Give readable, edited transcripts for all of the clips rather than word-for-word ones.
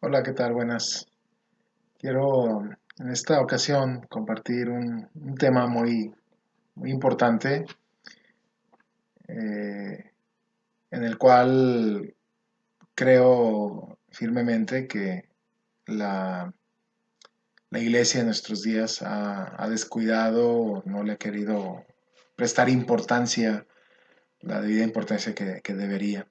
Hola, ¿qué tal? Buenas. Quiero en esta ocasión compartir un tema muy importante, eh, en el cual creo firmemente que la, la iglesia en nuestros días ha descuidado o no le ha querido prestar importancia, la debida importancia que debería.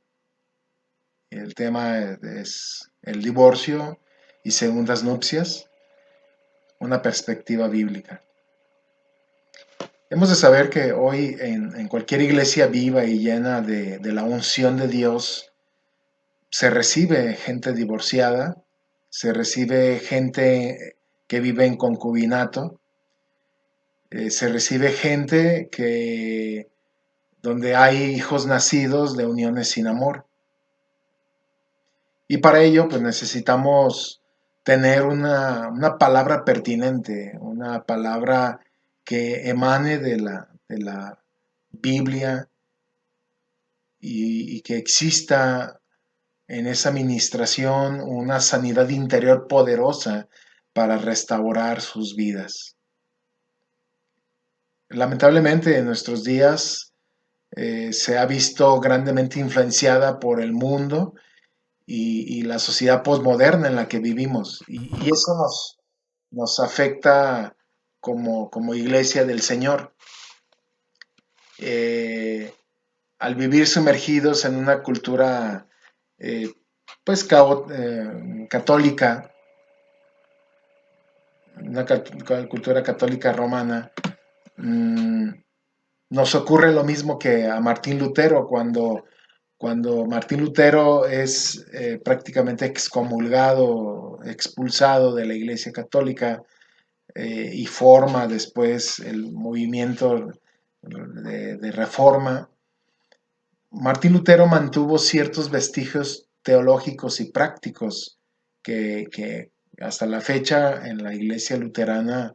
El tema es el divorcio y segundas nupcias, una perspectiva bíblica. Hemos de saber que hoy en cualquier iglesia viva y llena de la unción de Dios se recibe gente divorciada, se recibe gente que vive en concubinato, se recibe gente que donde hay hijos nacidos de uniones sin amor. Y para ello pues necesitamos tener una palabra pertinente, una palabra que emane de la Biblia y que exista en esa administración una sanidad interior poderosa para restaurar sus vidas. Lamentablemente en nuestros días se ha visto grandemente influenciada por el mundo y la sociedad posmoderna en la que vivimos y eso nos afecta como iglesia del Señor. Eh, Al vivir sumergidos en una cultura eh, pues católica, una cultura católica romana, mmm, nos ocurre lo mismo que a Martín Lutero cuando Martín Lutero es prácticamente excomulgado, expulsado de la Iglesia Católica y forma después el movimiento de reforma. Martín Lutero mantuvo ciertos vestigios teológicos y prácticos que hasta la fecha en la iglesia luterana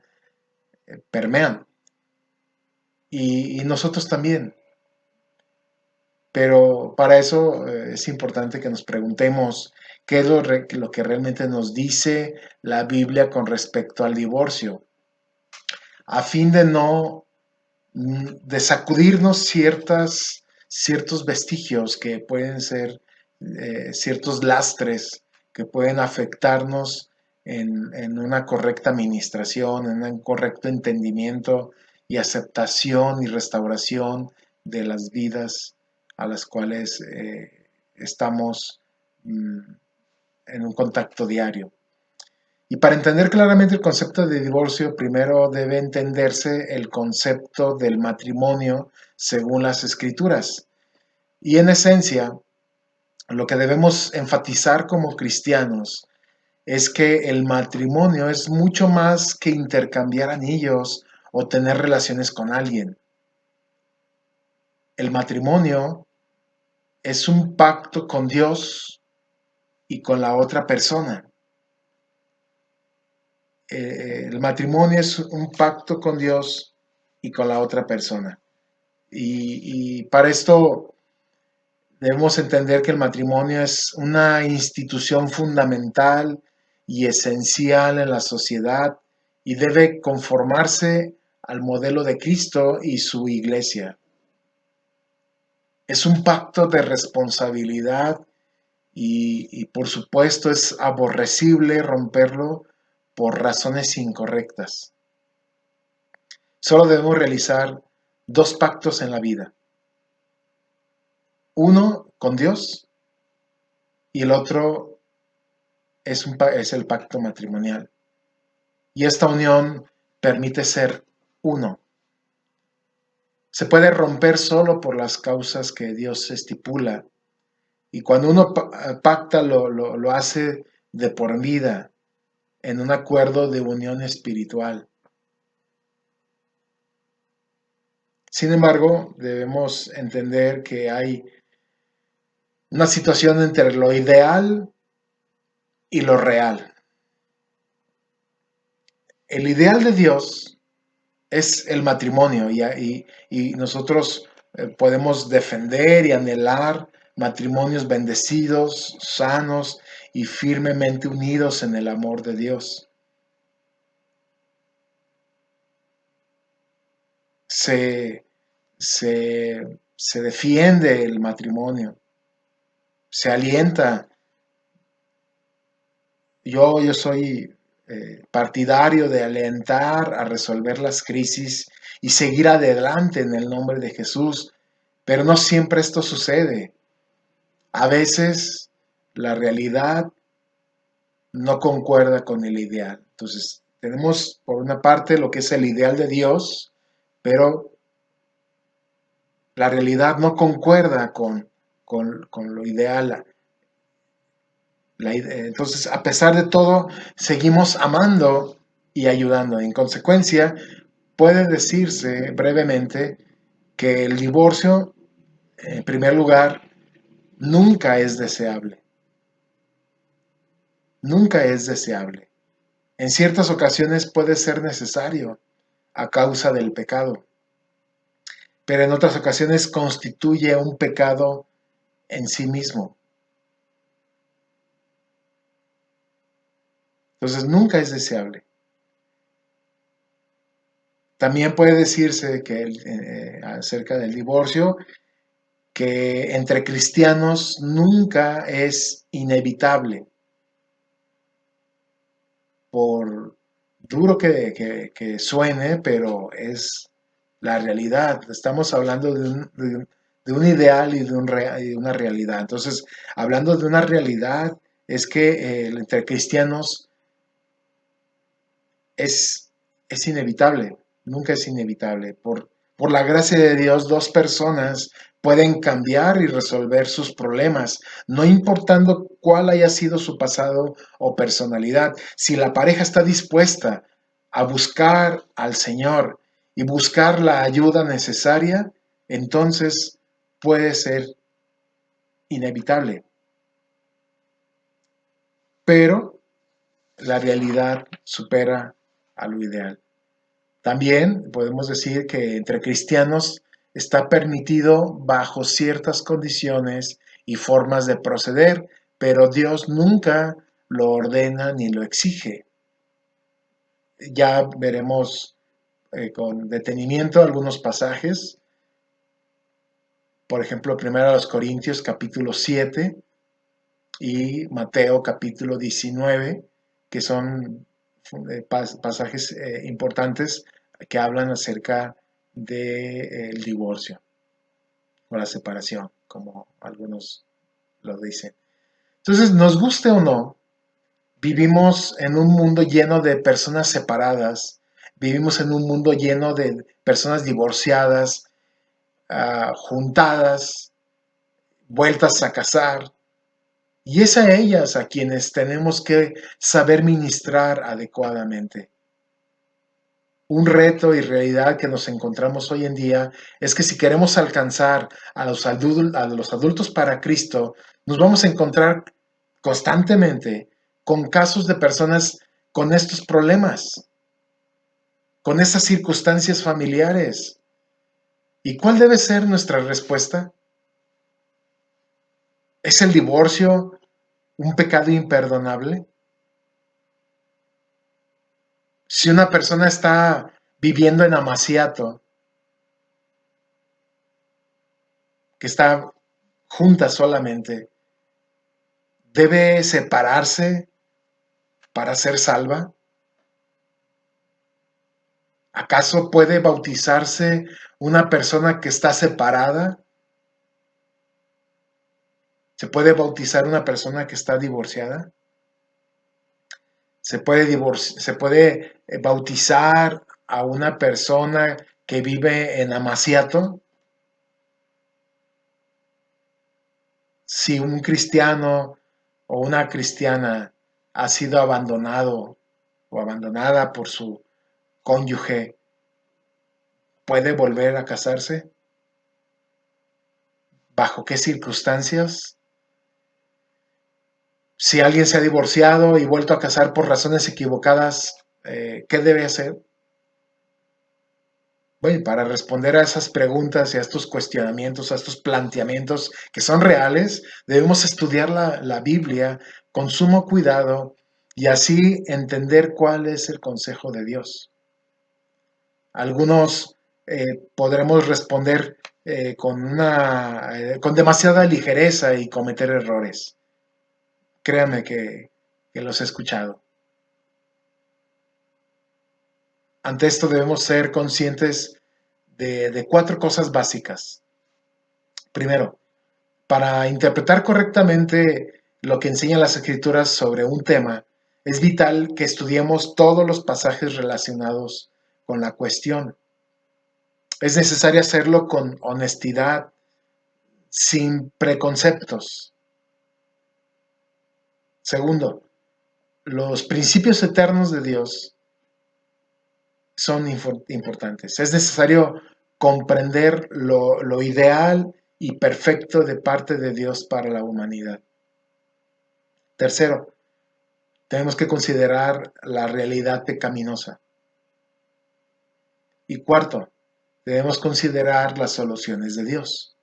permean. Y nosotros también. Pero para eso es importante que nos preguntemos qué es lo que realmente nos dice la Biblia con respecto al divorcio, a fin de no de sacudirnos ciertos vestigios que pueden ser ciertos lastres que pueden afectarnos en una correcta administración, en un correcto entendimiento y aceptación y restauración de las vidas a las cuales estamos mm, en un contacto diario. Y para entender claramente el concepto de divorcio, primero debe entenderse el concepto del matrimonio según las escrituras. Y en esencia, lo que debemos enfatizar como cristianos es que el matrimonio es mucho más que intercambiar anillos o tener relaciones con alguien. El matrimonio es un pacto con Dios y con la otra persona. El matrimonio es un pacto con Dios y con la otra persona. Y para esto debemos entender que el matrimonio es una institución fundamental y esencial en la sociedad y debe conformarse al modelo de Cristo y su iglesia. Es un pacto de responsabilidad y por supuesto es aborrecible romperlo por razones incorrectas. Solo debemos realizar dos pactos en la vida. Uno con Dios y el otro es el pacto matrimonial. Y esta unión permite ser uno. Se puede romper solo por las causas que Dios estipula. Y cuando uno pacta, lo hace de por vida, en un acuerdo de unión espiritual. Sin embargo, debemos entender que hay una situación entre lo ideal y lo real. El ideal de Dios es el matrimonio y nosotros podemos defender y anhelar matrimonios bendecidos, sanos y firmemente unidos en el amor de Dios. Se, se defiende el matrimonio, se alienta. Yo soy partidario de alentar a resolver las crisis y seguir adelante en el nombre de Jesús, pero no siempre esto sucede. A veces la realidad no concuerda con el ideal. Entonces, tenemos por una parte lo que es el ideal de Dios, pero la realidad no concuerda con lo ideal. Entonces, a pesar de todo, seguimos amando y ayudando. En consecuencia, puede decirse brevemente que el divorcio, en primer lugar, nunca es deseable. Nunca es deseable. En ciertas ocasiones puede ser necesario a causa del pecado, pero en otras ocasiones constituye un pecado en sí mismo. Entonces nunca es deseable. También puede decirse que acerca del divorcio, que entre cristianos nunca es inevitable, por duro que suene, pero es la realidad. Estamos hablando de un ideal y de una realidad. Entonces, hablando de una realidad, es que entre cristianos es, es inevitable, nunca es inevitable. Por la gracia de Dios, dos personas pueden cambiar y resolver sus problemas, no importando cuál haya sido su pasado o personalidad. Si la pareja está dispuesta a buscar al Señor y buscar la ayuda necesaria, entonces puede ser inevitable. Pero la realidad supera a lo ideal. También podemos decir que entre cristianos está permitido bajo ciertas condiciones y formas de proceder, pero Dios nunca lo ordena ni lo exige. Ya veremos con detenimiento algunos pasajes, por ejemplo, 1 Corintios capítulo 7 y Mateo capítulo 19, que son pasajes importantes que hablan acerca del divorcio o la separación, como algunos lo dicen. Entonces, nos guste o no, vivimos en un mundo lleno de personas separadas, vivimos en un mundo lleno de personas divorciadas, juntadas, vueltas a casar, y es a ellas a quienes tenemos que saber ministrar adecuadamente. Un reto y realidad que nos encontramos hoy en día es que si queremos alcanzar a los adultos para Cristo, nos vamos a encontrar constantemente con casos de personas con estos problemas, con estas circunstancias familiares. ¿Y cuál debe ser nuestra respuesta? ¿Es el divorcio un pecado imperdonable? Si una persona está viviendo en amaciato, que está junta solamente, ¿debe separarse para ser salva? ¿Acaso puede bautizarse una persona que está separada? ¿Se puede bautizar una persona que está divorciada? ¿Se puede bautizar a una persona que vive en amaciato? Si un cristiano o una cristiana ha sido abandonado o abandonada por su cónyuge, ¿puede volver a casarse? ¿Bajo qué circunstancias? Si alguien se ha divorciado y vuelto a casar por razones equivocadas, ¿qué debe hacer? Bueno, para responder a esas preguntas y a estos cuestionamientos, a estos planteamientos que son reales, debemos estudiar la Biblia con sumo cuidado y así entender cuál es el consejo de Dios. Algunos podremos responder con demasiada ligereza y cometer errores. Créanme que los he escuchado. Ante esto debemos ser conscientes de cuatro cosas básicas. Primero, para interpretar correctamente lo que enseñan las escrituras sobre un tema, es vital que estudiemos todos los pasajes relacionados con la cuestión. Es necesario hacerlo con honestidad, sin preconceptos. Segundo, los principios eternos de Dios son importantes. Es necesario comprender lo ideal y perfecto de parte de Dios para la humanidad. Tercero, tenemos que considerar la realidad pecaminosa. Y cuarto, debemos considerar las soluciones de Dios.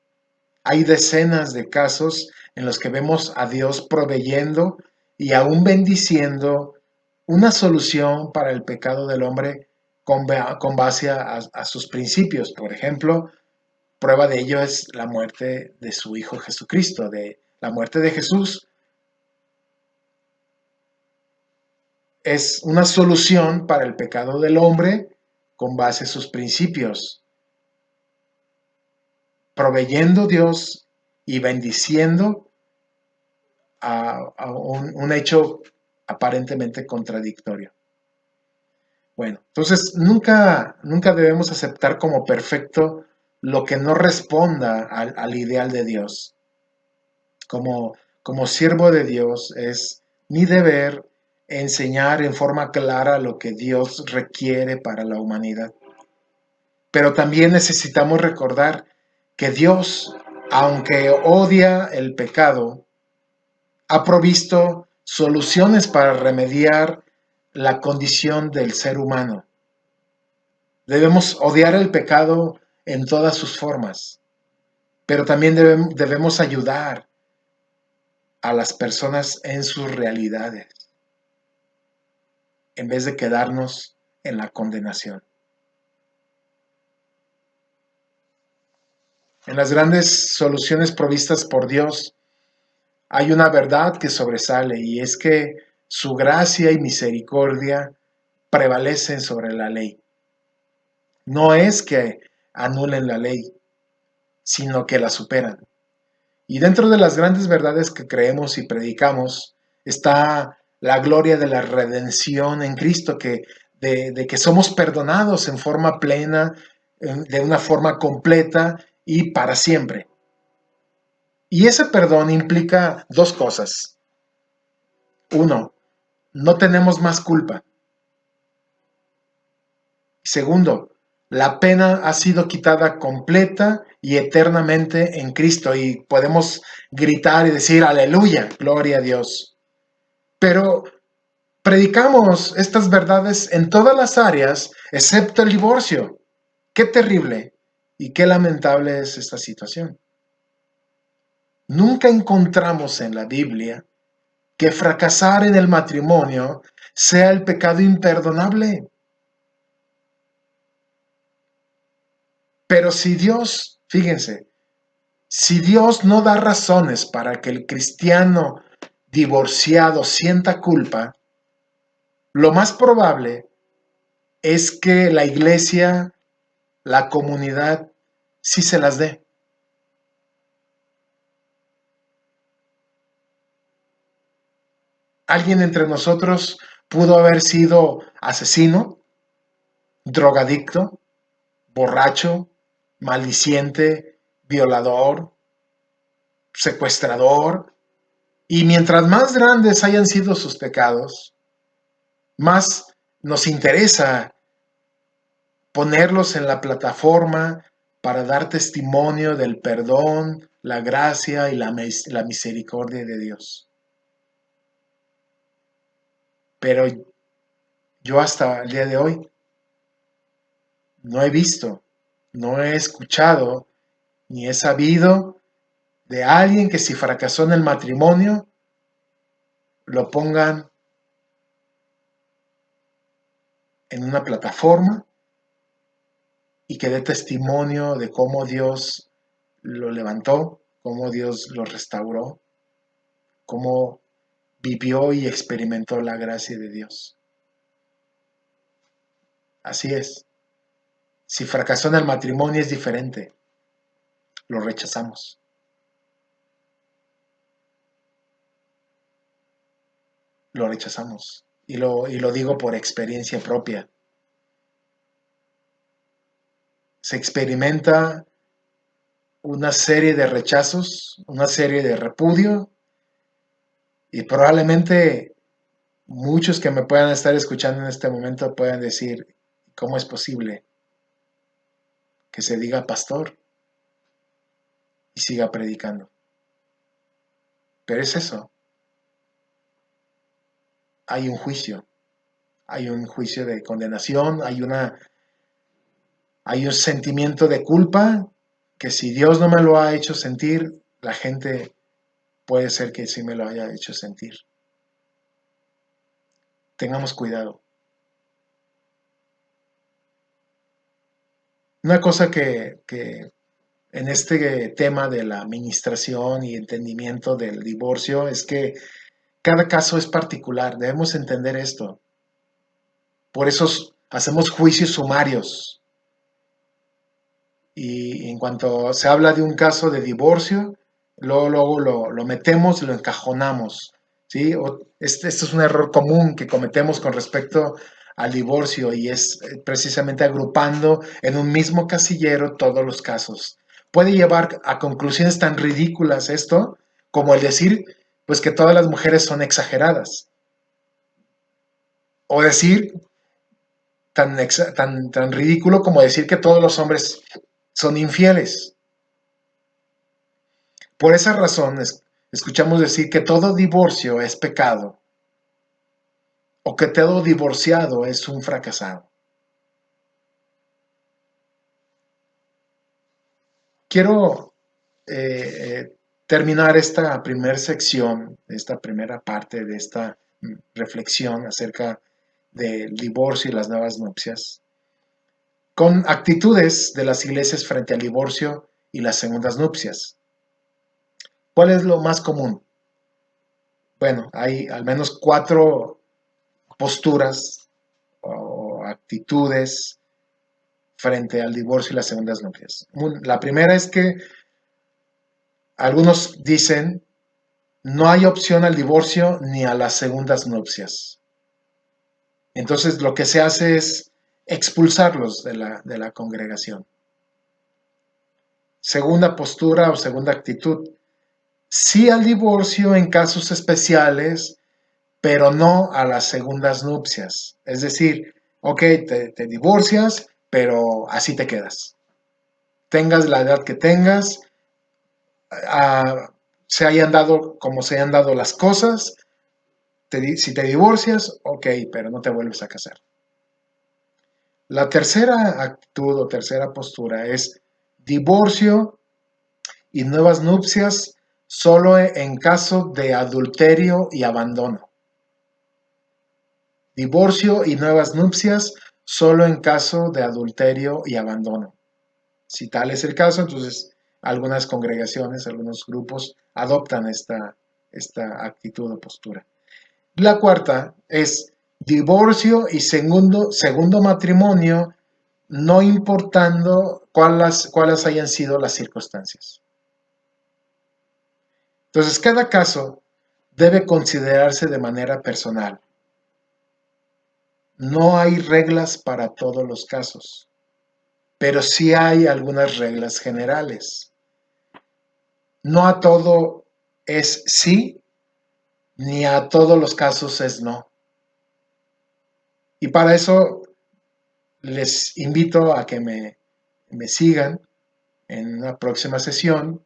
Hay decenas de casos en los que vemos a Dios proveyendo y aún bendiciendo una solución para el pecado del hombre con base a sus principios. Por ejemplo, prueba de ello es la muerte de su Hijo Jesucristo, de la muerte de Jesús. Es una solución para el pecado del hombre con base a sus principios, proveyendo Dios y bendiciendo a un hecho aparentemente contradictorio. Bueno, entonces nunca debemos aceptar como perfecto lo que no responda al ideal de Dios. Como siervo de Dios es mi deber enseñar en forma clara lo que Dios requiere para la humanidad. Pero también necesitamos recordar que Dios, aunque odia el pecado, ha provisto soluciones para remediar la condición del ser humano. Debemos odiar el pecado en todas sus formas, pero también debemos ayudar a las personas en sus realidades, en vez de quedarnos en la condenación. En las grandes soluciones provistas por Dios hay una verdad que sobresale y es que su gracia y misericordia prevalecen sobre la ley. No es que anulen la ley, sino que la superan. Y dentro de las grandes verdades que creemos y predicamos está la gloria de la redención en Cristo, de que somos perdonados en forma plena, de una forma completa y para siempre. Y ese perdón implica dos cosas. Uno, no tenemos más culpa. Segundo, la pena ha sido quitada completa y eternamente en Cristo y podemos gritar y decir aleluya, gloria a Dios. Pero predicamos estas verdades en todas las áreas excepto el divorcio. Qué terrible y qué lamentable es esta situación. Nunca encontramos en la Biblia que fracasar en el matrimonio sea el pecado imperdonable. Pero si Dios, fíjense, si Dios no da razones para que el cristiano divorciado sienta culpa, lo más probable es que la iglesia, la comunidad, sí se las dé. Alguien entre nosotros pudo haber sido asesino, drogadicto, borracho, maldiciente, violador, secuestrador, y mientras más grandes hayan sido sus pecados, más nos interesa ponerlos en la plataforma para dar testimonio del perdón, la gracia y la misericordia de Dios. Pero yo hasta el día de hoy no he visto no he escuchado ni he sabido de alguien que si fracasó en el matrimonio, lo pongan en una plataforma y que dé testimonio de cómo Dios lo levantó, cómo Dios lo restauró, cómo vivió y experimentó la gracia de Dios. Así es. Si fracasó en el matrimonio es diferente. Lo rechazamos. Lo rechazamos. Y lo digo por experiencia propia. Se experimenta una serie de rechazos, una serie de repudio, y probablemente muchos que me puedan estar escuchando en este momento puedan decir, ¿cómo es posible que se diga pastor y siga predicando? Pero es eso, hay un juicio de condenación, hay un sentimiento de culpa que si Dios no me lo ha hecho sentir, la gente puede ser que sí me lo haya hecho sentir. Tengamos cuidado. Una cosa que en este tema de la administración y entendimiento del divorcio es que cada caso es particular, debemos entender esto. Por eso hacemos juicios sumarios. Y en cuanto se habla de un caso de divorcio, luego lo metemos y lo encajonamos. ¿Sí? Este es un error común que cometemos con respecto al divorcio y es precisamente agrupando en un mismo casillero todos los casos. Puede llevar a conclusiones tan ridículas esto como el decir pues que todas las mujeres son exageradas o decir tan ridículo como decir que todos los hombres son infieles. Por esa razón escuchamos decir que todo divorcio es pecado o que todo divorciado es un fracasado. Quiero terminar esta primera sección, esta primera parte de esta reflexión acerca del divorcio y las nuevas nupcias, con actitudes de las iglesias frente al divorcio y las segundas nupcias. ¿Cuál es lo más común? Bueno, hay al menos 4 posturas o actitudes frente al divorcio y las segundas nupcias. La primera es que algunos dicen no hay opción al divorcio ni a las segundas nupcias. Entonces lo que se hace es expulsarlos de la congregación. Segunda postura o segunda actitud. Sí al divorcio en casos especiales, pero no a las segundas nupcias. Es decir, ok, te divorcias, pero así te quedas. Tengas la edad que tengas, se hayan dado como se hayan dado las cosas, si te divorcias, ok, pero no te vuelves a casar. La tercera actitud o tercera postura es divorcio y nuevas nupcias solo en caso de adulterio y abandono. Divorcio y nuevas nupcias solo en caso de adulterio y abandono. Si tal es el caso, entonces algunas congregaciones, algunos grupos adoptan esta actitud o postura. La cuarta es divorcio y segundo matrimonio, no importando cuáles hayan sido las circunstancias. Entonces, cada caso debe considerarse de manera personal. No hay reglas para todos los casos, pero sí hay algunas reglas generales. No a todo es sí, ni a todos los casos es no. Y para eso les invito a que me sigan en una próxima sesión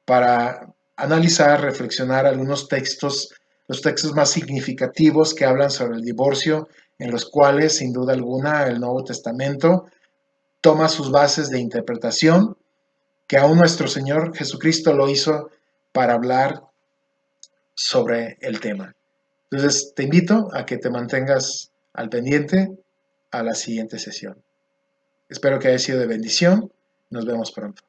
para analizar, reflexionar algunos textos, los textos más significativos que hablan sobre el divorcio, en los cuales, sin duda alguna, el Nuevo Testamento toma sus bases de interpretación, que aún nuestro Señor Jesucristo lo hizo para hablar sobre el tema. Entonces, te invito a que te mantengas al pendiente a la siguiente sesión. Espero que haya sido de bendición. Nos vemos pronto.